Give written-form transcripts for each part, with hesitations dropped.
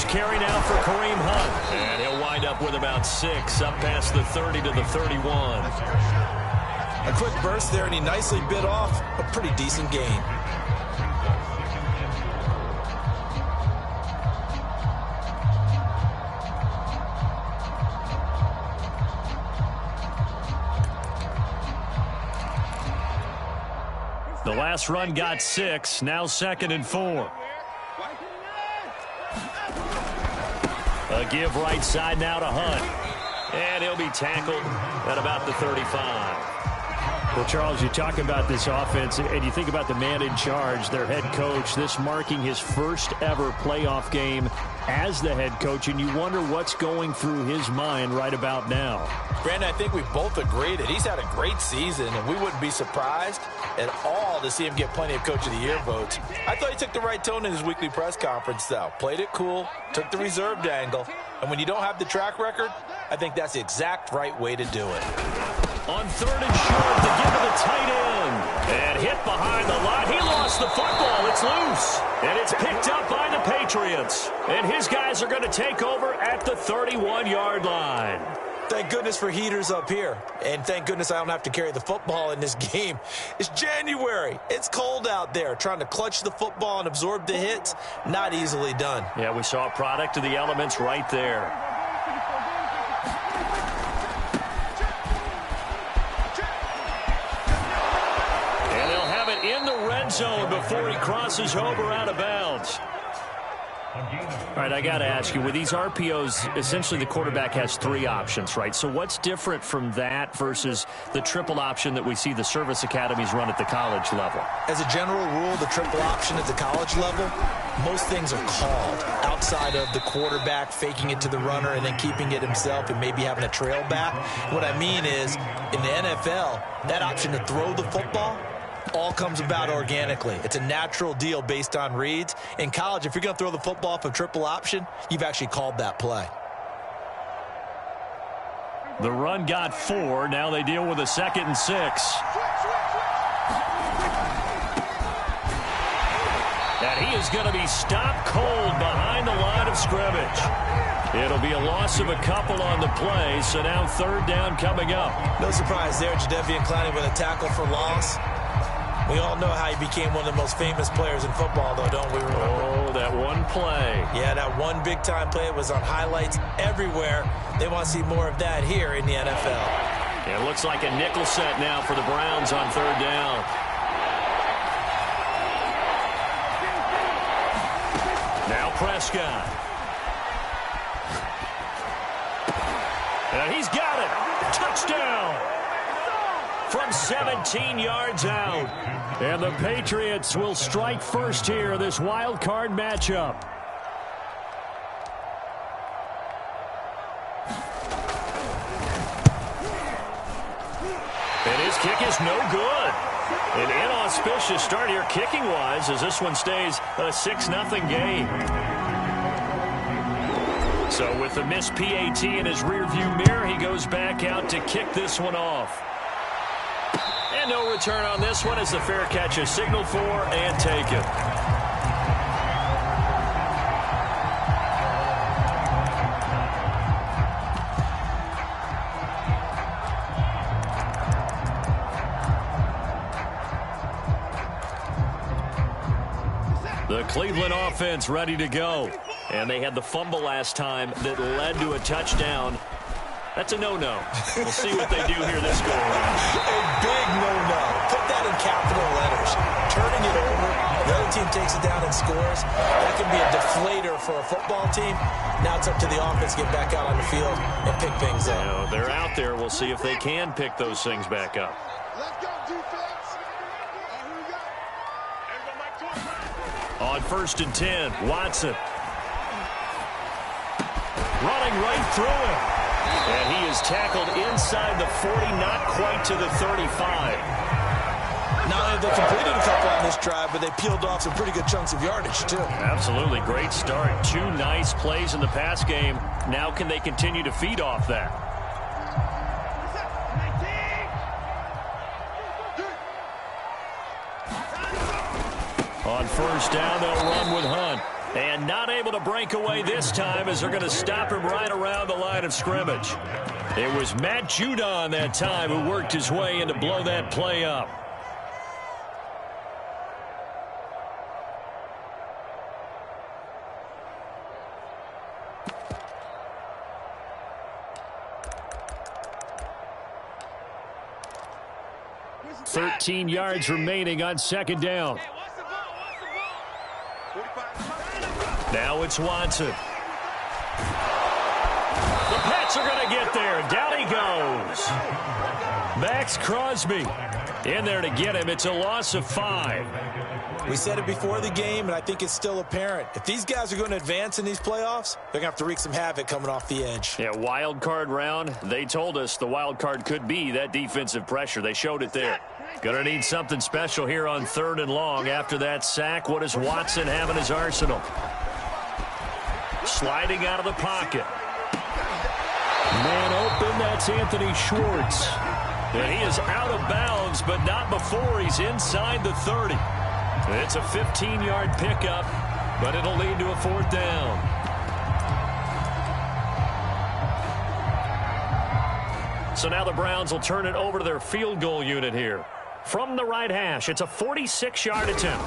carry now for Kareem Hunt. And he'll wind up with about 6, up past the 30 to the 31. A quick burst there, and he nicely bit off a pretty decent gain. The last run got 6, now 2nd and 4. A give right side now to Hunt. And he'll be tackled at about the 35. Well, Charles, you talk about this offense, and you think about the man in charge, their head coach, this marking his first ever playoff game as the head coach, and you wonder what's going through his mind right about now. Brandon, I think we both agree that he's had a great season, and we wouldn't be surprised at all to see him get plenty of Coach of the Year votes. I thought he took the right tone in his weekly press conference, though. Played it cool, took the reserved angle, and when you don't have the track record, I think that's the exact right way to do it. On 3rd and short, to give to the tight end. And hit behind the line. He lost the football. It's loose. And it's picked up by the Patriots. And his guys are going to take over at the 31-yard line. Thank goodness for heaters up here. And thank goodness I don't have to carry the football in this game. It's January. It's cold out there. Trying to clutch the football and absorb the hits, not easily done. Yeah, we saw a product of the elements right there. In the red zone before he crosses over out of bounds. All right, I got to ask you, with these RPOs, essentially the quarterback has 3 options, right? So what's different from that versus the triple option that we see the service academies run at the college level? As a general rule, the triple option at the college level, most things are called outside of the quarterback faking it to the runner and then keeping it himself and maybe having a trail back. What I mean is, in the NFL, that option to throw the football all comes about organically. It's a natural deal based on reads. In college, if you're going to throw the football for triple option, you've actually called that play. The run got 4. Now they deal with a 2nd and 6. And he is going to be stopped cold behind the line of scrimmage. It'll be a loss of a couple on the play, so now 3rd down coming up. No surprise there, Jadeveon Clowney with a tackle for loss. We all know how he became one of the most famous players in football, though, don't we remember? Oh, that one play. Yeah, that one big-time play was on highlights everywhere. They want to see more of that here in the NFL. It looks like a nickel set now for the Browns on 3rd down. Now Prescott. And he's got it. Touchdown. From 17 yards out. And the Patriots will strike first here, this wild card matchup. And his kick is no good. An inauspicious start here kicking-wise as this one stays a 6-0 game. So with the missed PAT in his rearview mirror, he goes back out to kick this one off. And no return on this one as the fair catch is signaled for and taken. The Cleveland offense ready to go. And they had the fumble last time that led to a touchdown. That's a no-no. We'll see what they do here this go-around. A big no-no. Put that in capital letters. Turning it over, the other team takes it down and scores. That can be a deflator for a football team. Now it's up to the offense to get back out on the field and pick things up. You know, they're out there. We'll see if they can pick those things back up. Let's go, defense. On 1st and 10, Watson. Running right through him. And he is tackled inside the 40, not quite to the 35. Not only have they completed a couple on this drive, but they peeled off some pretty good chunks of yardage, too. Absolutely. Great start. 2 nice plays in the pass game. Now can they continue to feed off that? On 1st down, they'll run with Hunt. And not able to break away this time as they're going to stop him right around the line of scrimmage. It was Matt Judon that time who worked his way in to blow that play up. $13 yards remaining on second down. Now it's Watson. The Pats are going to get there. Down he goes. Max Crosby in there to get him. It's a loss of 5. We said it before the game, and I think it's still apparent. If these guys are going to advance in these playoffs, they're going to have to wreak some havoc coming off the edge. Yeah, wild card round. They told us the wild card could be that defensive pressure. They showed it there. Going to need something special here on 3rd and long. After that sack, what does Watson have in his arsenal? Sliding out of the pocket. Man open, that's Anthony Schwartz. And he is out of bounds, but not before he's inside the 30. It's a 15-yard pickup, but it'll lead to a 4th down. So now the Browns will turn it over to their field goal unit here. From the right hash, it's a 46-yard attempt.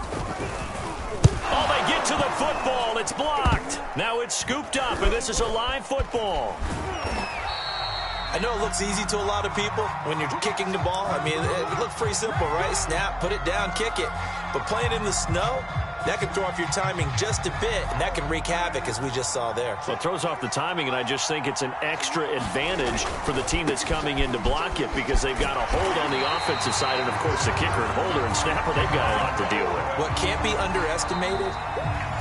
Oh, they get to the football. It's blocked. Now it's scooped up, and this is a live football. I know it looks easy to a lot of people when you're kicking the ball. I mean, it looks pretty simple, right? Snap, put it down, kick it. But playing in the snow, that can throw off your timing just a bit, and that can wreak havoc, as we just saw there. Well, it throws off the timing, and I just think it's an extra advantage for the team that's coming in to block it because they've got a hold on the offensive side, and, of course, the kicker and holder and snapper, they've got a lot to deal with. What can't be underestimated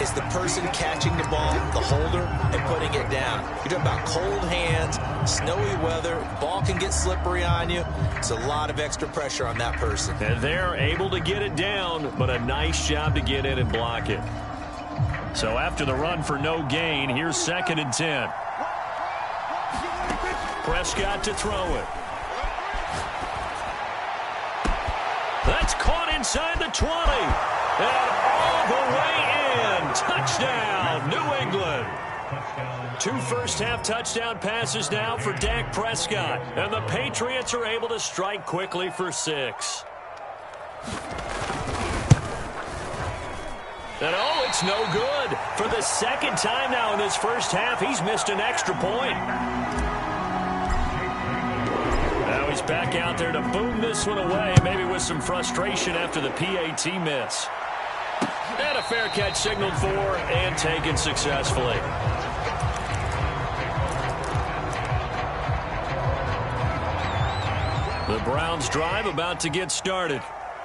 is the person catching the ball, the holder, and putting it down. You're talking about cold hands, snowy weather, ball can get slippery on you. It's a lot of extra pressure on that person. And they're able to get it down, but a nice job to get in and block it. So after the run for no gain, here's 2nd and 10. Prescott to throw it. That's caught inside the 20. And all the way in. Touchdown, New England. 2 first-half touchdown passes now for Dak Prescott. And the Patriots are able to strike quickly for 6. And oh, it's no good. For the 2nd time now in this first half, he's missed an extra point. Now he's back out there to boom this one away, maybe with some frustration after the PAT miss. And a fair catch signaled for and taken successfully. The Browns drive about to get started.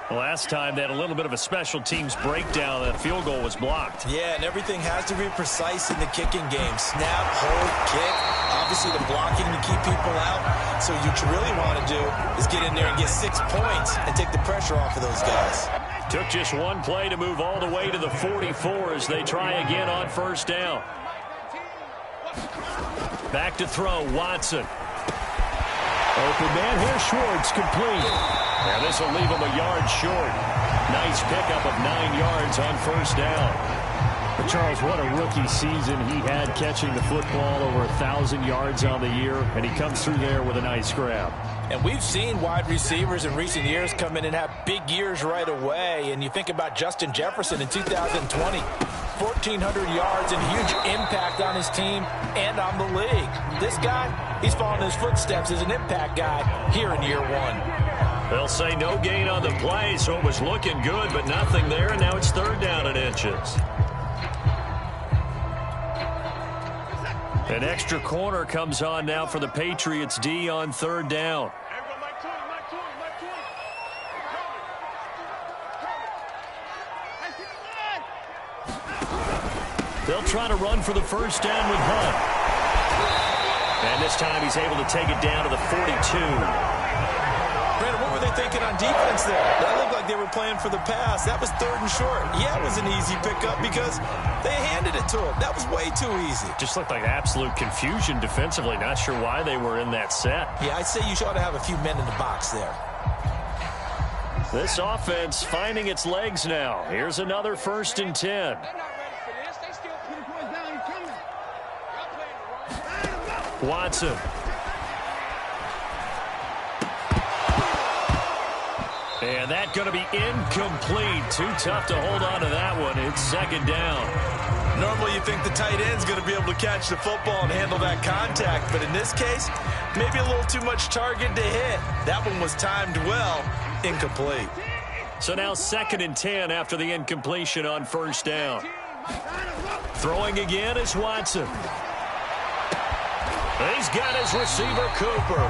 Last time they had a little bit of a special teams breakdown. That field goal was blocked. Yeah, and everything has to be precise in the kicking game. Snap, hold, kick. Obviously the blocking to keep people out. So what you really want to do is get in there and get 6 points and take the pressure off of those guys. Took just one play to move all the way to the 44 as they try again on 1st down. Back to throw, Watson. Open man here, Schwartz, complete. And this will leave him a yard short. Nice pickup of 9 yards on 1st down. But Charles, what a rookie season he had catching the football, over 1,000 yards on the year, and he comes through there with a nice grab. And we've seen wide receivers in recent years come in and have big years right away. And you think about Justin Jefferson in 2020, 1,400 yards and huge impact on his team and on the league. This guy, he's following his footsteps as an impact guy here in year 1. They'll say no gain on the play, so it was looking good, but nothing there, and now it's 3rd down and inches. An extra corner comes on now for the Patriots D on 3rd down. They'll try to run for the 1st down with Hunt. And this time he's able to take it down to the 42. Brandon, what were they thinking on defense there? That looked like they were playing for the pass. That was 3rd and short. Yeah, it was an easy pickup because they handed it to him. That was way too easy. Just looked like absolute confusion defensively. Not sure why they were in that set. Yeah, I'd say you ought to have a few men in the box there. This offense finding its legs now. Here's another 1st and 10. Watson. And that's going to be incomplete. Too tough to hold on to that one. It's second down. Normally you think the tight end's going to be able to catch the football and handle that contact, but in this case, maybe a little too much target to hit. That one was timed well. Incomplete. So now 2nd and 10 after the incompletion on first down. Throwing again is Watson. He's got his receiver, Cooper.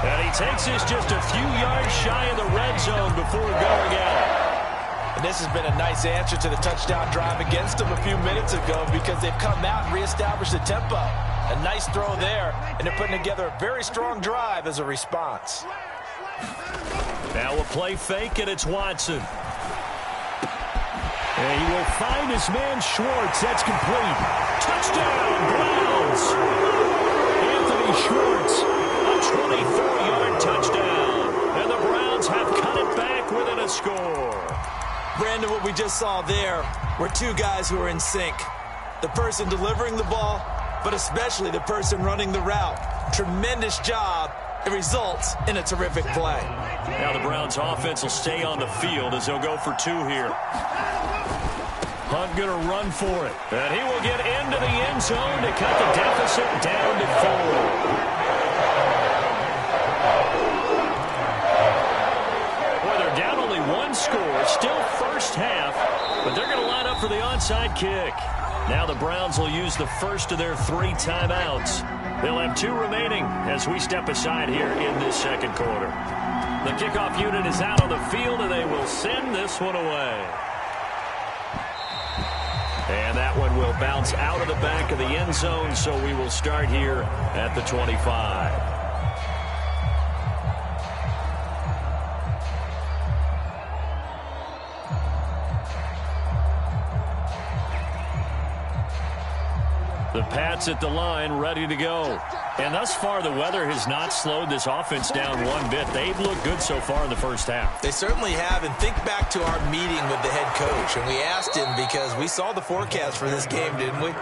And he takes this just a few yards shy of the red zone before going out. And this has been a nice answer to the touchdown drive against them a few minutes ago because they've come out and reestablished the tempo. A nice throw there, and they're putting together a very strong drive as a response. Now a play fake, and it's Watson. And he will find his man Schwartz. That's complete. Touchdown, Browns. Anthony Schwartz, a 24-yard touchdown. And the Browns have cut it back within a score. Brandon, what we just saw there were two guys who are in sync. The person delivering the ball, but especially the person running the route. Tremendous job. It results in a terrific play. Now the Browns offense will stay on the field as they'll go for 2 here. Hunt going to run for it. And he will get into the end zone to cut the deficit down to 4. Boy, they're down only 1 score. Still first half, but they're going to line up for the onside kick. Now the Browns will use the first of their 3 timeouts. They'll have 2 remaining as we step aside here in this second quarter. The kickoff unit is out on the field, and they will send this one away. And that one will bounce out of the back of the end zone, so we will start here at the 25. The Pats at the line, ready to go. And thus far, the weather has not slowed this offense down one bit. They've looked good so far in the first half. They certainly have. And think back to our meeting with the head coach. And we asked him because we saw the forecast for this game, didn't we?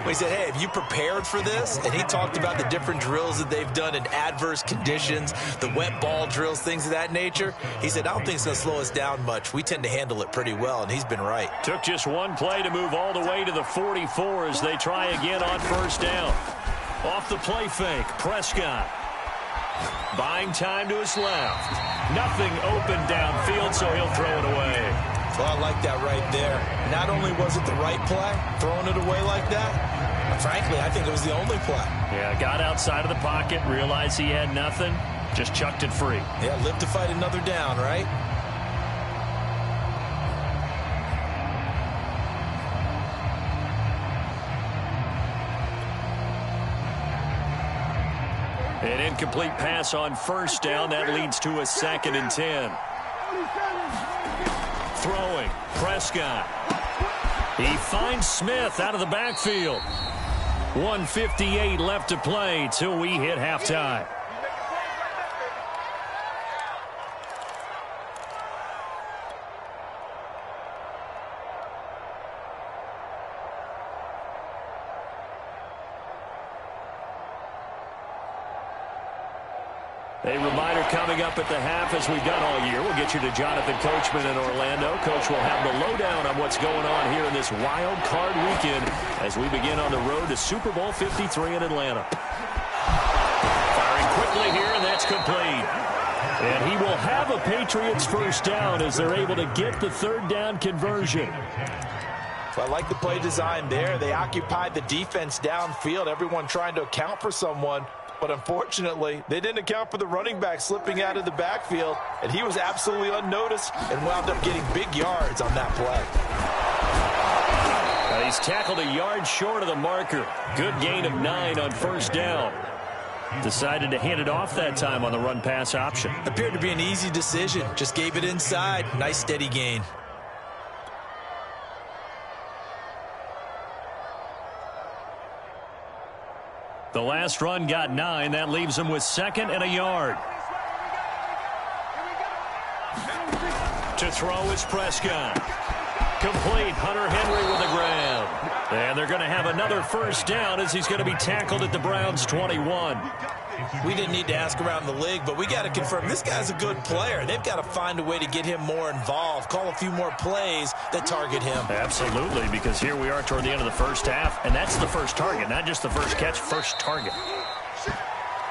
We said, hey, have you prepared for this? And he talked about the different drills that they've done in adverse conditions, the wet ball drills, things of that nature. He said, I don't think it's going to slow us down much. We tend to handle it pretty well, and he's been right. Took just one play to move all the way to the 44 as they try again on first down. Off the play fake, Prescott. Buying time to his left. Nothing open downfield, so he'll throw it away. Well, I like that right there. Not only was it the right play, throwing it away like that, frankly, I think it was the only play. Yeah, got outside of the pocket, realized he had nothing, just chucked it free. Yeah, live to fight another down, right? An incomplete pass on first down. That leads to a 2nd and 10. Throwing. Prescott. He finds Smith out of the backfield. 1:58 left to play till we hit halftime. A reminder coming up at the half, as we've done all year. We'll get you to Jonathan Coachman in Orlando. Coach will have the lowdown on what's going on here in this wild card weekend as we begin on the road to Super Bowl 53 in Atlanta. Firing quickly here, and that's complete. And he will have a Patriots first down as they're able to get the 3rd down conversion. So I like the play design there. They occupied the defense downfield, everyone trying to account for someone. But unfortunately, they didn't account for the running back slipping out of the backfield, and he was absolutely unnoticed and wound up getting big yards on that play. He's tackled a yard short of the marker. Good gain of 9 on first down. Decided to hand it off that time on the run-pass option. Appeared to be an easy decision. Just gave it inside. Nice steady gain. The last run got 9. That leaves him with 2nd and a yard. To throw is Prescott. Complete. Hunter Henry with the grab. And they're going to have another first down as he's going to be tackled at the Browns' 21. We didn't need to ask around the league, but we got to confirm this guy's a good player. They've got to find a way to get him more involved, call a few more plays that target him. Absolutely, because here we are toward the end of the first half, and that's the first target, not just the first catch, first target.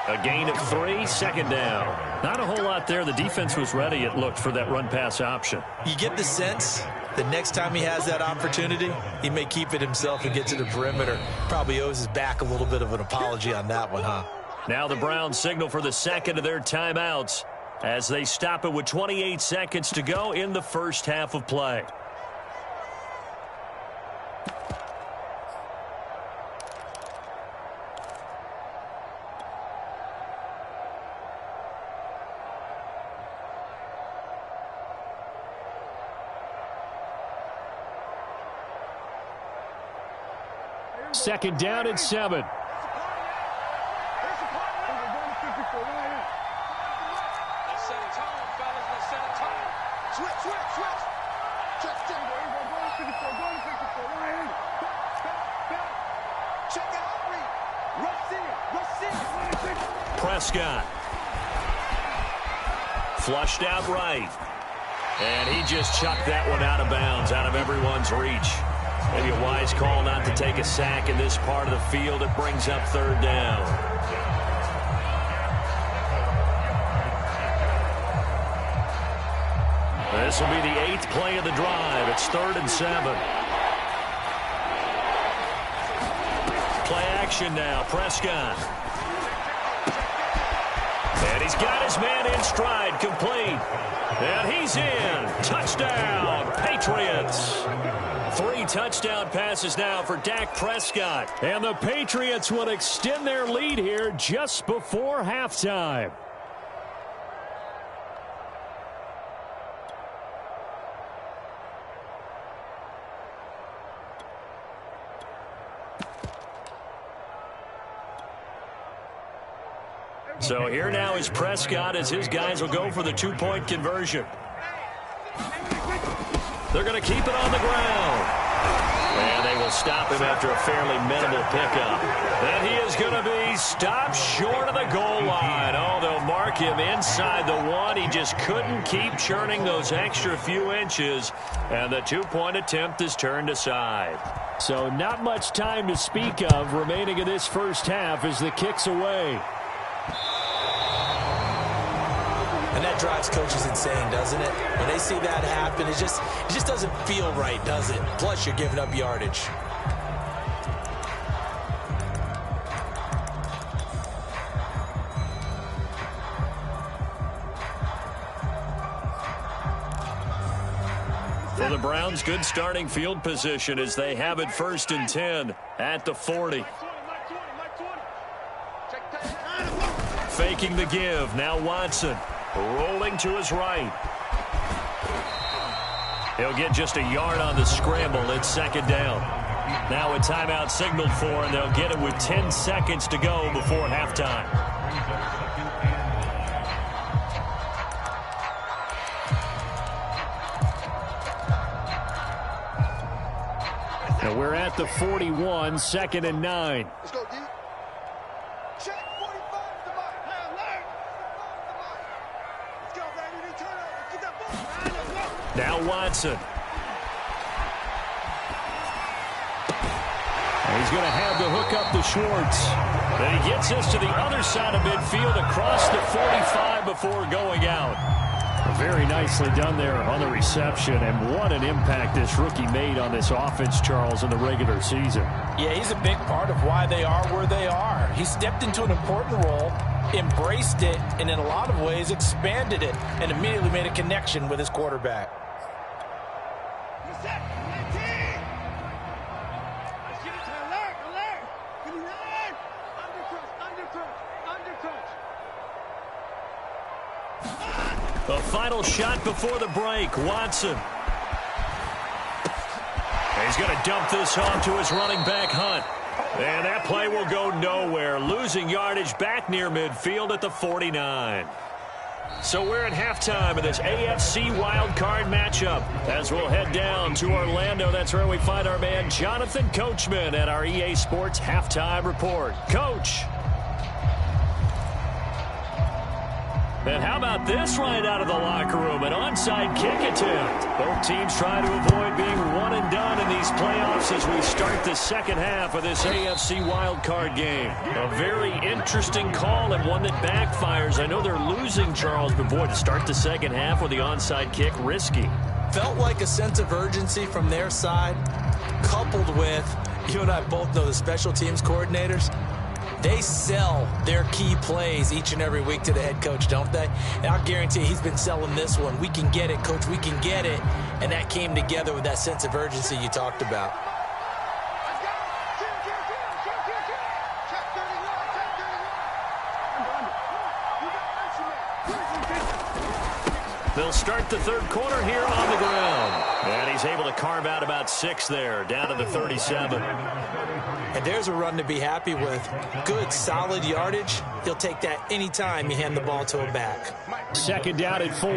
A gain of 3, second down. Not a whole lot there. The defense was ready, it looked, for that run-pass option. You get the sense that next time he has that opportunity, he may keep it himself and get to the perimeter. Probably owes his back a little bit of an apology on that one, huh? Now the Browns signal for the second of their timeouts as they stop it with 28 seconds to go in the first half of play. Second down and 7. Prescott. Flushed out right. And he just chucked that one out of bounds, out of everyone's reach. Maybe a wise call not to take a sack in this part of the field. It brings up third down. This will be the 8th play of the drive. It's 3rd and 7. Play action now. Prescott. And he's got his man in stride, complete. And he's in. Touchdown, Patriots. 3 touchdown passes now for Dak Prescott. And the Patriots will extend their lead here just before halftime. So here now is Prescott as his guys will go for the 2-point conversion. They're going to keep it on the ground. And they will stop him after a fairly minimal pickup. And he is going to be stopped short of the goal line. Oh, they'll mark him inside the 1. He just couldn't keep churning those extra few inches. And the 2-point attempt is turned aside. So not much time to speak of remaining in this first half as the kick's away. And that drives coaches insane, doesn't it? When they see that happen, it just doesn't feel right, does it? Plus, you're giving up yardage. For the Browns, good starting field position as they have it 1st and 10 at the 40. Faking the give. Now Watson. Rolling to his right. He'll get just a yard on the scramble. It's 2nd down. Now a timeout signaled for, and they'll get it with 10 seconds to go before halftime. And we're at the 41, 2nd and 9. Let's go, D. Check 45 to Mike. Let's go, baby. Turn over. Get that ball. Now Watson. And he's going to have the hook up to Schwartz. And he gets us to the other side of midfield across the 45 before going out. Very nicely done there on the reception, and what an impact this rookie made on this offense, Charles, in the regular season. Yeah, he's a big part of why they are where they are. He stepped into an important role, embraced it, and in a lot of ways expanded it, and immediately made a connection with his quarterback. The final shot before the break, Watson. And he's going to dump this off to his running back, Hunt. And that play will go nowhere, losing yardage back near midfield at the 49. So we're at halftime of this AFC wildcard matchup. As we'll head down to Orlando, that's where we find our man Jonathan Coachman at our EA Sports Halftime Report. Coach. And how about this right out of the locker room? An onside kick attempt. Both teams trying to avoid being one and done in these playoffs as we start the second half of this AFC wildcard game. A very interesting call and one that backfires. I know they're losing, Charles, but boy, to start the second half with the onside kick, risky. Felt like a sense of urgency from their side, coupled with, you and I both know the special teams coordinators, they sell their key plays each and every week to the head coach, don't they? And I'll guarantee he's been selling this one. We can get it, coach. We can get it. And that came together with that sense of urgency you talked about. They'll start the third quarter here on the ground. And he's able to carve out about 6 there, down to the 37. And there's a run to be happy with. Good, solid yardage. He'll take that anytime you hand the ball to a back. Second down at 4.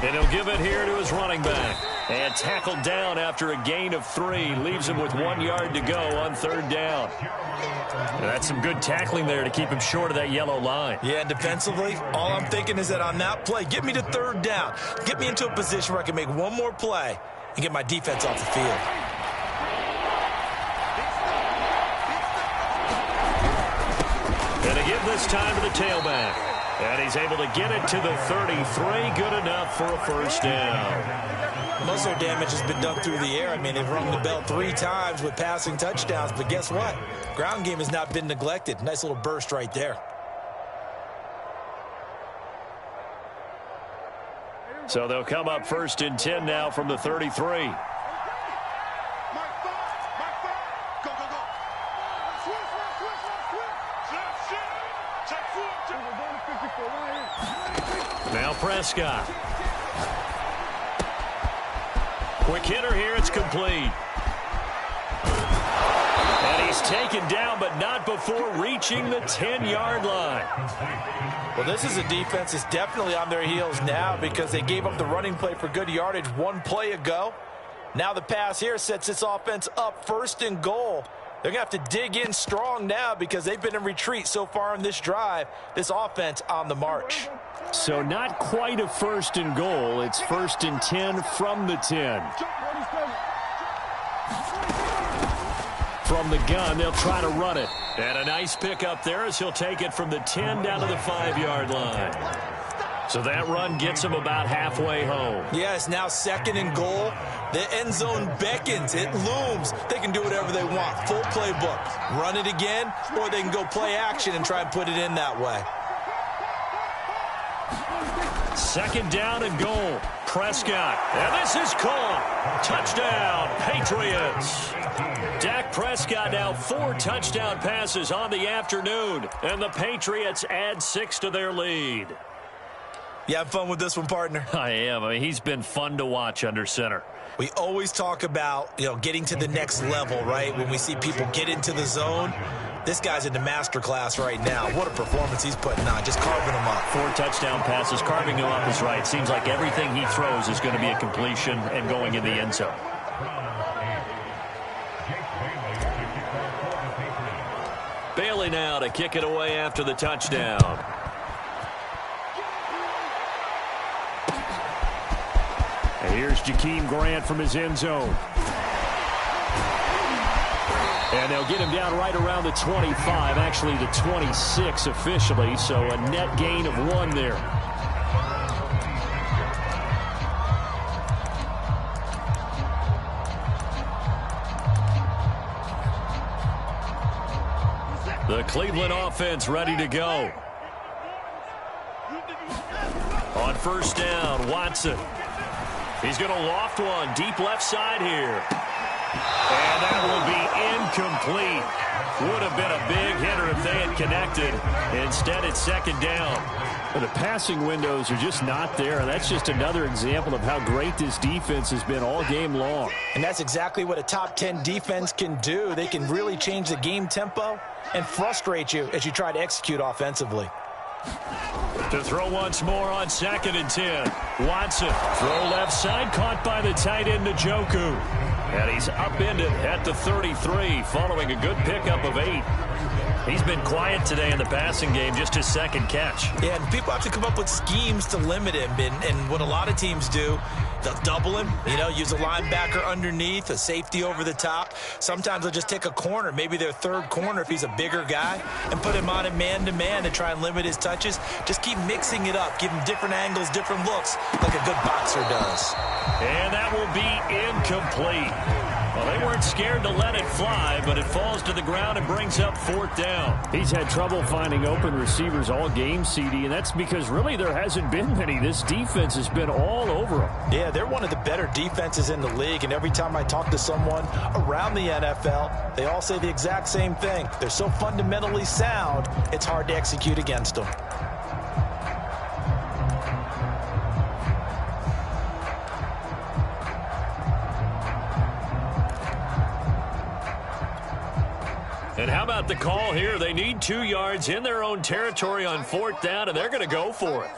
And he'll give it here to his running back. And tackled down after a gain of 3. Leaves him with 1 yard to go on third down. And that's some good tackling there to keep him short of that yellow line. Yeah, and defensively, all I'm thinking is that on that play, get me to third down. Get me into a position where I can make one more play and get my defense off the field. And to give this time to the tailback. And he's able to get it to the 33. Good enough for a first down. Most of their damage has been done through the air. I mean, they've rung the bell 3 times with passing touchdowns. But guess what? Ground game has not been neglected. Nice little burst right there. So they'll come up first and 10 now from the 33. Now Prescott. Quick hitter here. It's complete. And he's taken down, but not before reaching the 10-yard line. Well, this is a defense that's definitely on their heels now because they gave up the running play for good yardage 1 play ago. Now the pass here sets this offense up first and goal. They're going to have to dig in strong now because they've been in retreat so far in this drive. This offense on the march. So not quite a first and goal. It's first and 10 from the 10. From the gun, they'll try to run it. And a nice pickup there as he'll take it from the 10 down to the 5-yard line. So that run gets him about halfway home. Yeah, it's now second and goal. The end zone beckons. It looms. They can do whatever they want. Full playbook. Run it again, or they can go play action and try and put it in that way. Second down and goal. Prescott. And this is caught. Touchdown, Patriots. Dak Prescott now 4 touchdown passes on the afternoon. And the Patriots add 6 to their lead. You have fun with this one, partner? I am. I mean, he's been fun to watch under center. We always talk about, getting to the next level, right? When we see people get into the zone. This guy's in the master class right now. What a performance he's putting on, just carving them up. 4 touchdown passes, carving them up is right. Seems like everything he throws is going to be a completion and going in the end zone. Bailey now to kick it away after the touchdown. And here's Jakeem Grant from his end zone. And they'll get him down right around the 25, actually the 26 officially, so a net gain of 1 there. The Cleveland offense ready to go. On first down, Watson. He's going to loft one deep left side here. And that will be incomplete. Would have been a big hitter if they had connected. Instead, it's second down. But the passing windows are just not there, and that's just another example of how great this defense has been all game long. And that's exactly what a top 10 defense can do. They can really change the game tempo and frustrate you as you try to execute offensively. To throw once more on 2nd and 10. Watson, throw left side, caught by the tight end Njoku. And he's upended at the 33 following a good pickup of 8. He's been quiet today in the passing game, just his second catch. Yeah, and people have to come up with schemes to limit him. And what a lot of teams do, they'll double him, use a linebacker underneath, a safety over the top. Sometimes they'll just take a corner, maybe their third corner if he's a bigger guy, and put him on a man-to-man to try and limit his touches. Just keep mixing it up, give him different angles, different looks, like a good boxer does. And that will be incomplete. Well, they weren't scared to let it fly, but it falls to the ground and brings up 4th down. He's had trouble finding open receivers all game, CD, and that's because really there hasn't been many. This defense has been all over them. Yeah, they're one of the better defenses in the league, and every time I talk to someone around the NFL, they all say the exact same thing. They're so fundamentally sound, it's hard to execute against them. And how about the call here? They need 2 yards in their own territory on 4th down, and they're going to go for it.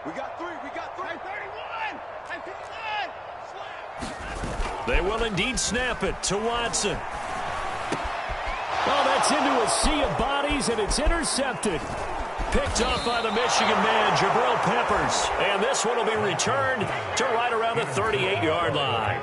We got 3. 31. 31. They will indeed snap it to Watson. Oh, that's into a sea of bodies, and it's intercepted. Picked off by the Michigan man, Jabril Peppers. And this one will be returned to right around the 38-yard line.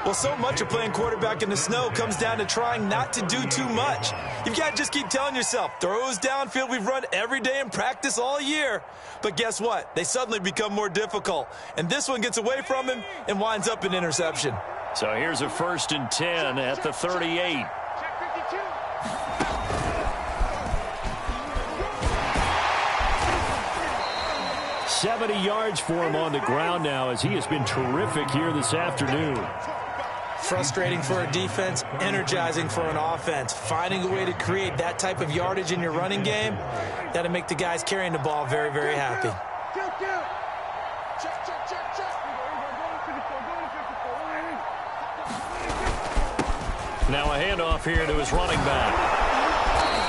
Well, so much of playing quarterback in the snow comes down to trying not to do too much. You've got to just keep telling yourself, throws downfield we've run every day in practice all year. But guess what? They suddenly become more difficult. And this one gets away from him and winds up an interception. So here's a 1st and 10 at the 38. Check 52. 70 yards for him on the ground now as he has been terrific here this afternoon. Frustrating for a defense, energizing for an offense. Finding a way to create that type of yardage in your running game, that'll make the guys carrying the ball very, very happy. Check. Now a handoff here to his running back.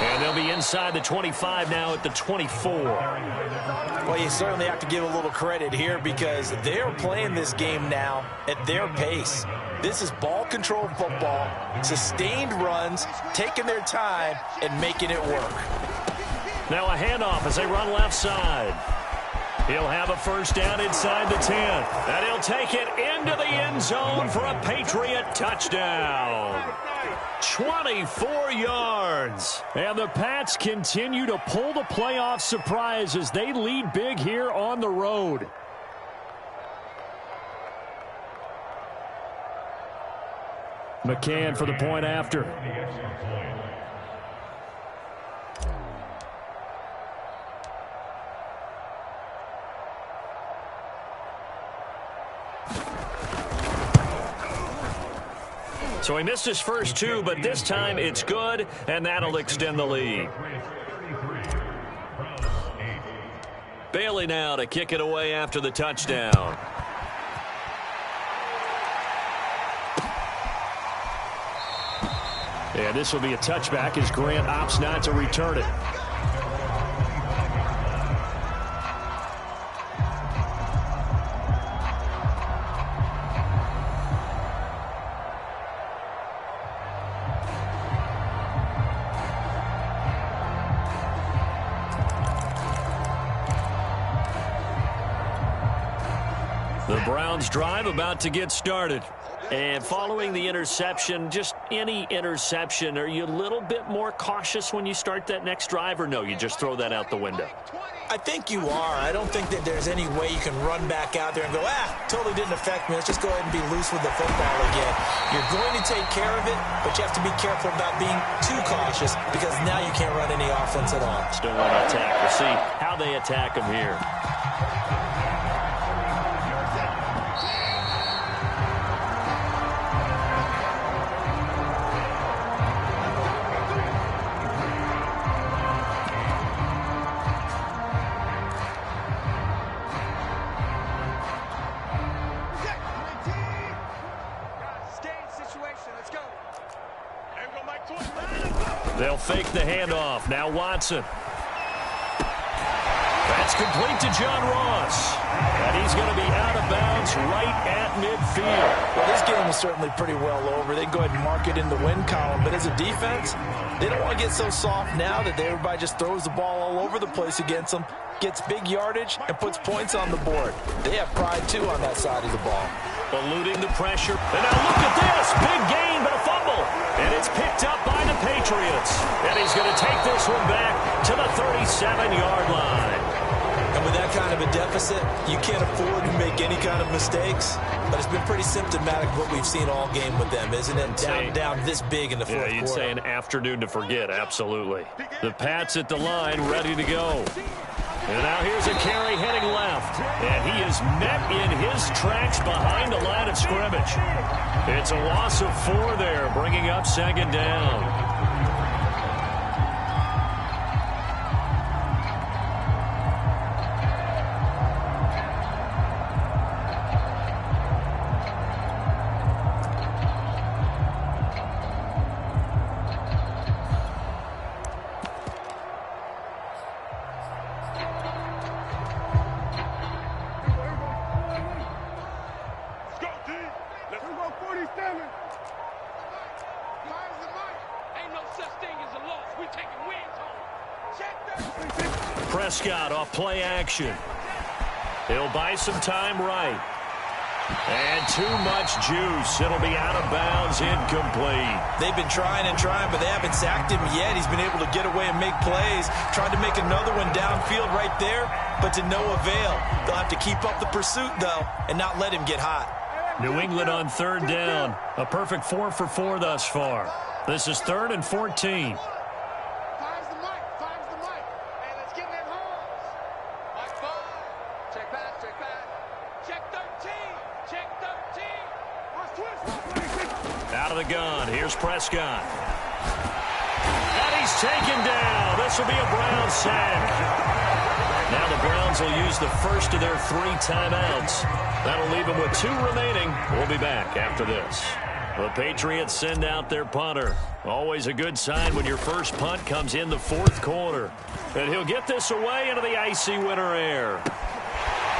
And they'll be inside the 25 now at the 24. Well, you certainly have to give a little credit here because they're playing this game now at their pace. This is ball control football, sustained runs, taking their time, and making it work. Now a handoff as they run left side. He'll have a 1st down inside the 10. And he'll take it into the end zone for a Patriot touchdown. 24 yards. And the Pats continue to pull the playoff surprise as they lead big here on the road. McCann for the point after. So he missed his first 2, but this time it's good, and that'll extend the lead. Bailey now to kick it away after the touchdown. And this will be a touchback as Grant opts not to return it. The Browns drive about to get started. And following the interception, just any interception, are you a little bit more cautious when you start that next drive, or no, you just throw that out the window? I think you are. I don't think that there's any way you can run back out there and go, totally didn't affect me. Let's just go ahead and be loose with the football again. You're going to take care of it, but you have to be careful about being too cautious because now you can't run any offense at all. Still want to attack. We'll see how they attack him here. They'll fake the handoff. Now Watson. That's complete to John Ross. And he's going to be out of bounds right at midfield. Well, this game is certainly pretty well over. They go ahead and mark it in the win column. But as a defense, they don't want to get so soft now that everybody just throws the ball all over the place against them, gets big yardage, and puts points on the board. They have pride, too, on that side of the ball. Eluding the pressure. And now look at this. Big gain, but a fumble. And it's picked up by the Patriots. And he's going to take this one back to the 37-yard line. And with that kind of a deficit, you can't afford to make any kind of mistakes. But it's been pretty symptomatic of what we've seen all game with them, isn't it? Down this big in the fourth quarter. Yeah, you'd say an afternoon to forget, absolutely. The Pats at the line, ready to go. And now here's a carry heading left. And he is met in his tracks behind the line of scrimmage. It's a loss of 4 there, bringing up second down. Prescott off play action. He'll buy some time right. And too much juice. It'll be out of bounds, incomplete. They've been trying and trying, but they haven't sacked him yet. He's been able to get away and make plays. Tried to make another one downfield right there, but to no avail. They'll have to keep up the pursuit, though, and not let him get hot. New England on third down. A perfect 4 for 4 thus far. This is 3rd and 14. Out of the gun. Here's Prescott. And he's taken down. This will be a Browns sack. Now the Browns will use the first of their 3 timeouts. That'll leave them with 2 remaining. We'll be back after this. The Patriots send out their punter. Always a good sign when your first punt comes in the 4th quarter. And he'll get this away into the icy winter air.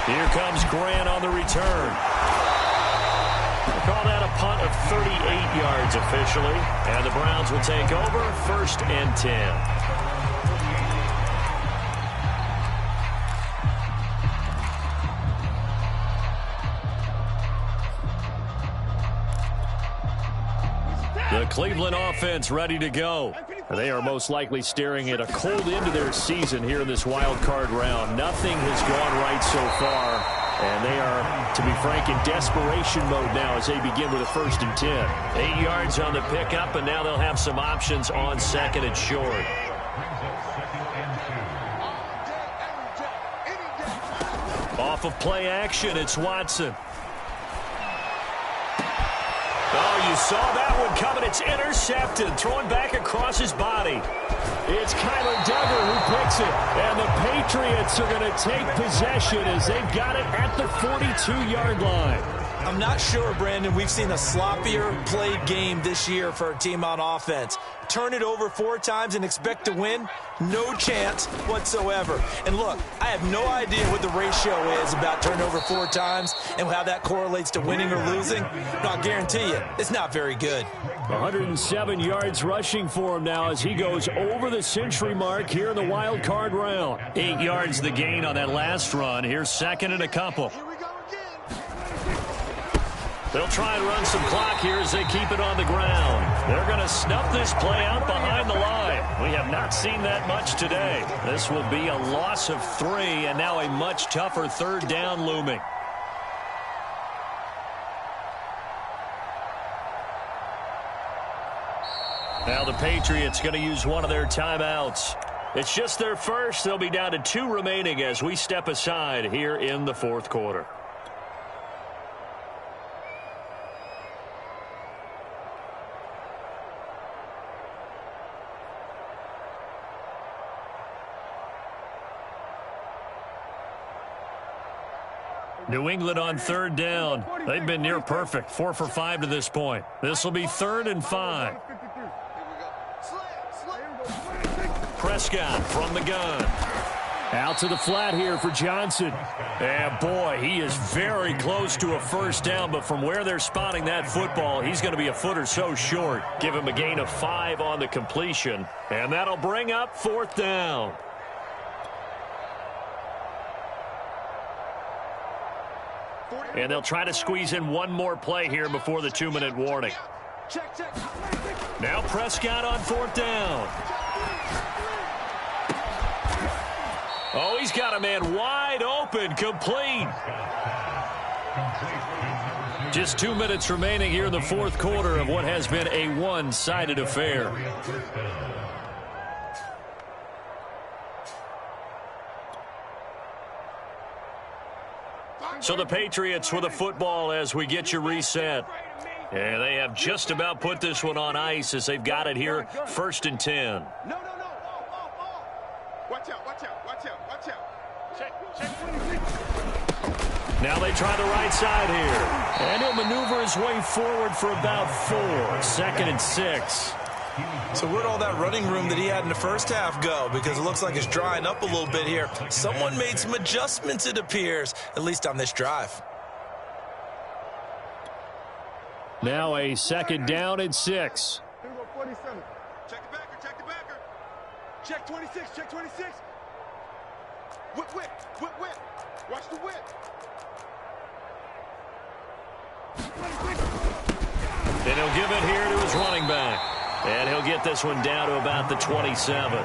Here comes Grant on the return. We'll call that a punt of 38 yards officially. And the Browns will take over 1st and 10. The Cleveland offense ready to go. They are most likely staring at a cold end to their season here in this wild card round. Nothing has gone right so far, and they are, to be frank, in desperation mode now as they begin with a 1st and 10. 8 yards on the pickup, and now they'll have some options on 2nd and short. Off of play action, it's Watson. Oh, you saw that one coming. It's intercepted, thrown back across his body. It's Kyler Duggar who picks it, and the Patriots are going to take possession as they've got it at the 42-yard line. I'm not sure, Brandon, we've seen a sloppier played game this year for a team on offense. Turn it over 4 times and expect to win? No chance whatsoever. And look, I have no idea what the ratio is about turnover 4 times and how that correlates to winning or losing. But I'll guarantee you, it's not very good. 107 yards rushing for him now as he goes over the century mark here in the wild card round. 8 yards the gain on that last run. Here's 2nd and a couple. They'll try and run some clock here as they keep it on the ground. They're going to snuff this play out behind the line. We have not seen that much today. This will be a loss of 3, and now a much tougher 3rd down looming. Now the Patriots going to use one of their timeouts. It's just their first. They'll be down to 2 remaining as we step aside here in the 4th quarter. New England on 3rd down. They've been near perfect. 4 for 5 to this point. This will be 3rd and 5. Prescott from the gun. Out to the flat here for Johnson. And boy, he is very close to a first down, but from where they're spotting that football, he's going to be a foot or so short. Give him a gain of 5 on the completion, and that'll bring up 4th down. And they'll try to squeeze in one more play here before the 2-minute warning. Now Prescott on 4th down. Oh, he's got a man wide open, complete. Just 2 minutes remaining here in the 4th quarter of what has been a one-sided affair. So the Patriots with the football as we get you reset. And they have just about put this one on ice as they've got it here, 1st and 10. No. Watch out. Check. Now they try the right side here. And he'll maneuver his way forward for about 4. 2nd and 6. So where'd all that running room that he had in the first half go? Because it looks like it's drying up a little bit here. Someone made some adjustments, it appears, at least on this drive. Now a 2nd down and 6. Here we go, 47. Check the backer. Check 26. Whip. Watch the whip. And he'll give it here to his running back. And he'll get this one down to about the 27.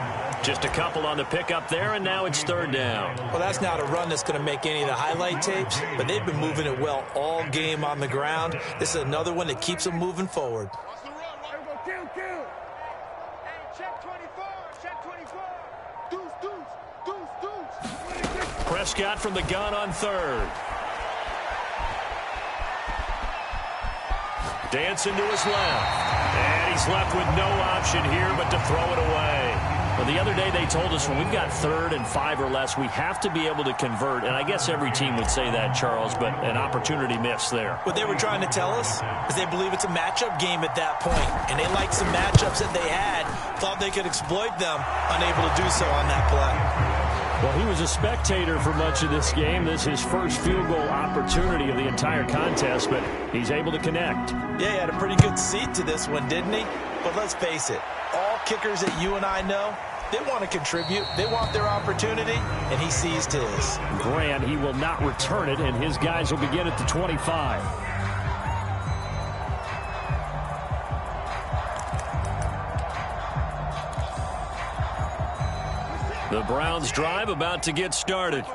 Just a couple on the pickup there, and now it's 3rd down. Well, that's not a run that's going to make any of the highlight tapes, but they've been moving it well all game on the ground. This is another one that keeps them moving forward. Watch the run. Here we go, kill. Hey, check 24. Deuce. Prescott from the gun on 3rd. Dancing to his left. And he's left with no option here but to throw it away. Well, the other day they told us when we've got 3rd and 5 or less, we have to be able to convert. And I guess every team would say that, Charles, but an opportunity missed there. What they were trying to tell us is they believe it's a matchup game at that point. And they liked some matchups that they had, thought they could exploit them, unable to do so on that play. Well, he was a spectator for much of this game. This is his first field goal opportunity of the entire contest, but he's able to connect. Yeah, he had a pretty good seat to this one, didn't he? But let's face it, all kickers that you and I know, they want to contribute. They want their opportunity, and he seized his. Grant, he will not return it, and his guys will begin at the 25. The Browns drive about to get started.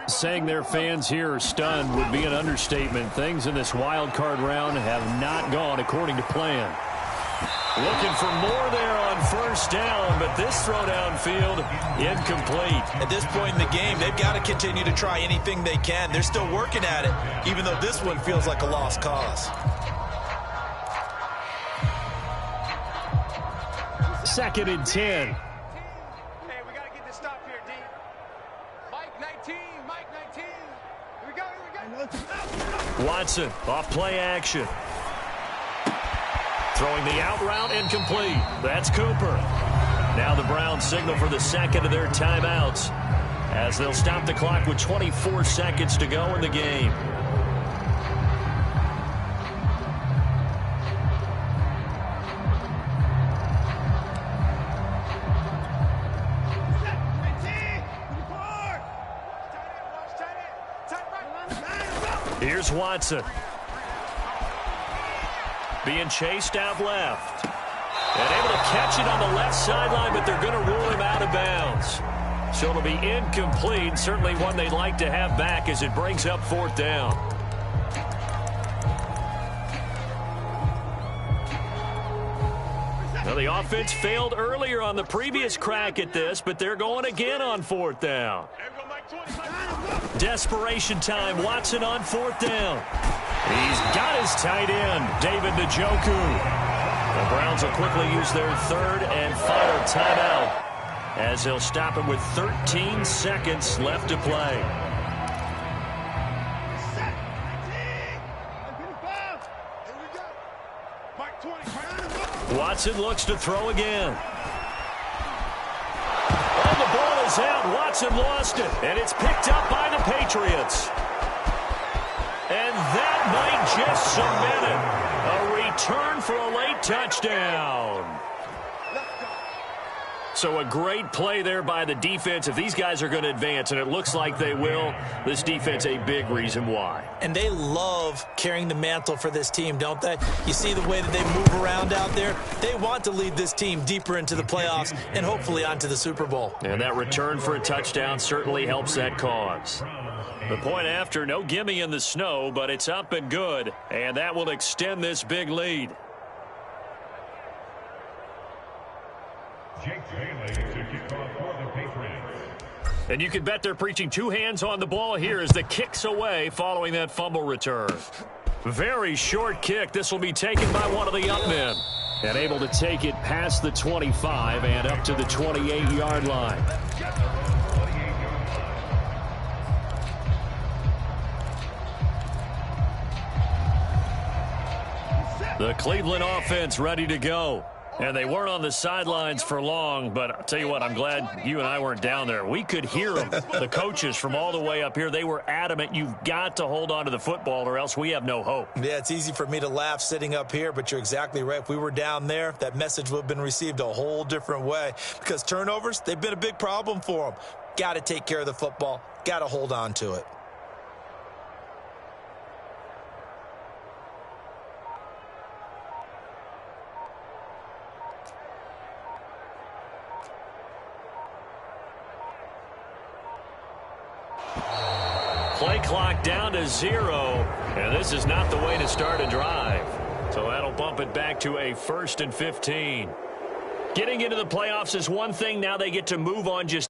Saying their fans here are stunned would be an understatement. Things in this wild card round have not gone according to plan. Looking for more there on 1st down, but this throw downfield incomplete. At this point in the game, they've got to continue to try anything they can. They're still working at it, even though this one feels like a lost cause. 2nd and 10. Hey, we got to get this stop here, D. Mike 19. Here we go. Watson off play action. Throwing the out route incomplete. That's Cooper. Now the Browns signal for the 2nd of their timeouts as they'll stop the clock with 24 seconds to go in the game. Here's Watson. Being chased out left. And able to catch it on the left sideline, but they're going to rule him out of bounds. So it'll be incomplete. Certainly one they'd like to have back as it brings up 4th down. Now the offense failed earlier on the previous crack at this, but they're going again on 4th down. Desperation time. Watson on 4th down. He's got his tight end, David Njoku. The Browns will quickly use their 3rd and final timeout as they'll stop it with 13 seconds left to play. Watson looks to throw again. is out. Watson lost it, and it's picked up by the Patriots. And that might just cement it. A return for a late touchdown. So a great play there by the defense. If these guys are going to advance, and it looks like they will, this defense a big reason why. And they love carrying the mantle for this team, don't they? You see the way that they move around out there? They want to lead this team deeper into the playoffs and hopefully onto the Super Bowl. And that return for a touchdown certainly helps that cause. The point after, no gimme in the snow, but it's up and good. And that will extend this big lead. And you can bet they're preaching two hands on the ball here as the kick's away following that fumble return. Very short kick. This will be taken by one of the up men. And able to take it past the 25 and up to the 28-yard line. The Cleveland offense ready to go. And they weren't on the sidelines for long, but I'll tell you what, I'm glad you and I weren't down there. We could hear them, the coaches from all the way up here. They were adamant, you've got to hold on to the football or else we have no hope. Yeah, it's easy for me to laugh sitting up here, but you're exactly right. If we were down there, that message would have been received a whole different way because turnovers, they've been a big problem for them. Got to take care of the football. Got to hold on to it. Play clock down to 0, and this is not the way to start a drive. So that'll bump it back to a 1st and 15. Getting into the playoffs is one thing. Now they get to move on just